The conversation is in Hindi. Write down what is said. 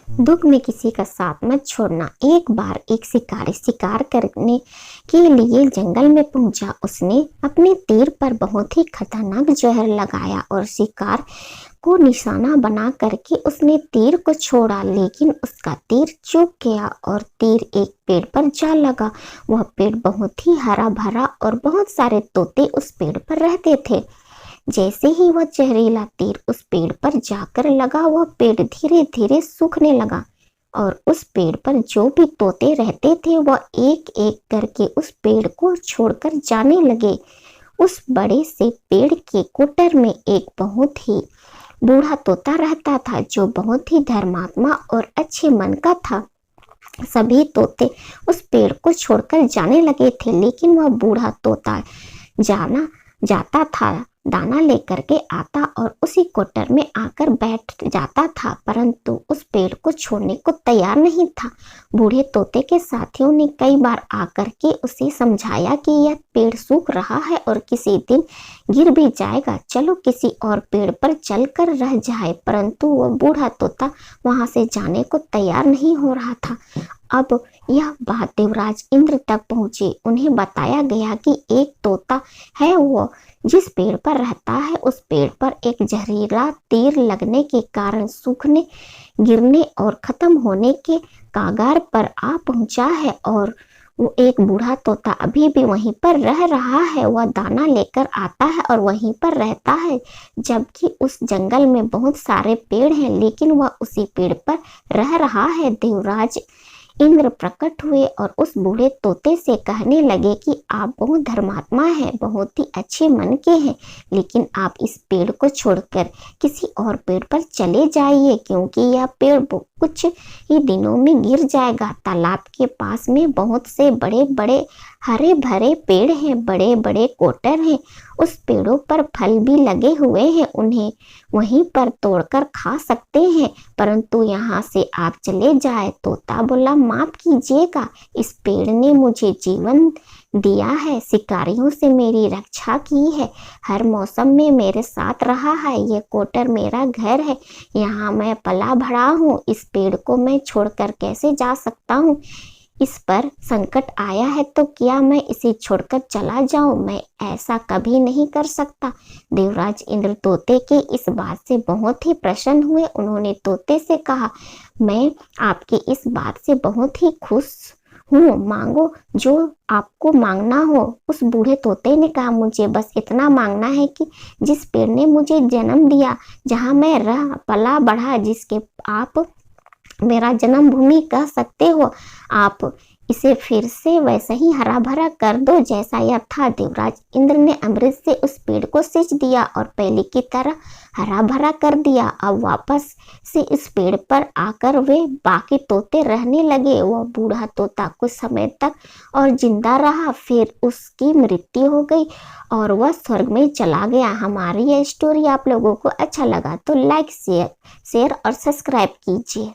दुख में किसी का साथ मत छोड़ना। एक बार एक शिकारी शिकार करने के लिए जंगल में पहुंचा। उसने अपने तीर पर बहुत ही खतरनाक जहर लगाया और शिकार को निशाना बना करके उसने तीर को छोड़ा, लेकिन उसका तीर चूक गया और तीर एक पेड़ पर जा लगा। वह पेड़ बहुत ही हरा भरा और बहुत सारे तोते उस पेड़ पर रहते थे। जैसे ही वह जहरीला तीर उस पेड़ पर जाकर लगा, वह पेड़ धीरे धीरे सूखने लगा और उस पेड़ पर जो भी तोते रहते थे वह एक एक करके उस पेड़ को छोड़कर जाने लगे। उस बड़े से पेड़ के कोटर में एक बहुत ही बूढ़ा तोता रहता था, जो बहुत ही धर्मात्मा और अच्छे मन का था। सभी तोते उस पेड़ को छोड़कर जाने लगे थे, लेकिन वह बूढ़ा तोता जाता था, दाना लेकर के आता और उसी कोटर में आकर बैठ जाता था, परंतु उस पेड़ को छोड़ने को तैयार नहीं था। बूढ़े तोते के साथियों ने कई बार आकर के उसे समझाया कि यह पेड़ सूख रहा है और किसी दिन गिर भी जाएगा, चलो किसी और पेड़ पर चलकर रह जाए, परंतु वह बूढ़ा तोता वहां से जाने को तैयार नहीं हो रहा था। अब यह बात देवराज इंद्र तक पहुंची। उन्हें बताया गया कि एक तोता है, वो जिस पेड़ पर रहता है उस पेड़ पर एक जहरीला तीर लगने के कारण सूखने, गिरने और खत्म होने के कागार पर आ पहुंचा है और वो एक बूढ़ा तोता अभी भी वहीं पर रह रहा है। वह दाना लेकर आता है और वहीं पर रहता है, जबकि उस जंगल में बहुत सारे पेड़ हैं, लेकिन वह उसी पेड़ पर रह रहा है। देवराज इंद्र प्रकट हुए और उस बूढ़े तोते से कहने लगे कि आप बहुत धर्मात्मा हैं, बहुत ही अच्छे मन के हैं, लेकिन आप इस पेड़ को छोड़कर किसी और पेड़ पर चले जाइए, क्योंकि यह पेड़ कुछ ही दिनों में गिर जाएगा। तालाब के पास में बहुत से बड़े बड़े हरे भरे पेड़ हैं, बड़े बड़े कोटर हैं, उस पेड़ों पर फल भी लगे हुए हैं, उन्हें वहीं पर तोड़कर खा सकते हैं, परंतु यहाँ से आप चले जाए। तोता बोला, माफ कीजिएगा, इस पेड़ ने मुझे जीवन दिया है, शिकारियों से मेरी रक्षा की है, हर मौसम में मेरे साथ रहा है, ये कोटर मेरा घर है, यहाँ मैं पला बढ़ा हूँ, इस पेड़ को मैं छोड़कर कैसे जा सकता हूँ? इस पर संकट आया है तो क्या मैं इसे छोड़कर चला जाऊं? मैं ऐसा कभी नहीं कर सकता। देवराज इंद्र तोते के इस बात से बहुत ही प्रसन्न हुए। उन्होंने तोते से कहा, मैं आपके इस बात से बहुत ही खुश हूँ, मांगो जो आपको मांगना हो। उस बूढ़े तोते ने कहा, मुझे बस इतना मांगना है कि जिस पेड़ ने मुझे जन्म दिया, जहाँ मैं रह पला बढ़ा, जिसके आप मेरा जन्मभूमि कह सकते हो, आप इसे फिर से वैसा ही हरा भरा कर दो जैसा यह था। देवराज इंद्र ने अमृत से उस पेड़ को सींच दिया और पहले की तरह हरा भरा कर दिया। अब वापस से इस पेड़ पर आकर वे बाकी तोते रहने लगे। वह बूढ़ा तोता कुछ समय तक और जिंदा रहा, फिर उसकी मृत्यु हो गई और वह स्वर्ग में चला गया। हमारी यह स्टोरी आप लोगों को अच्छा लगा तो लाइक शेयर और सब्सक्राइब कीजिए।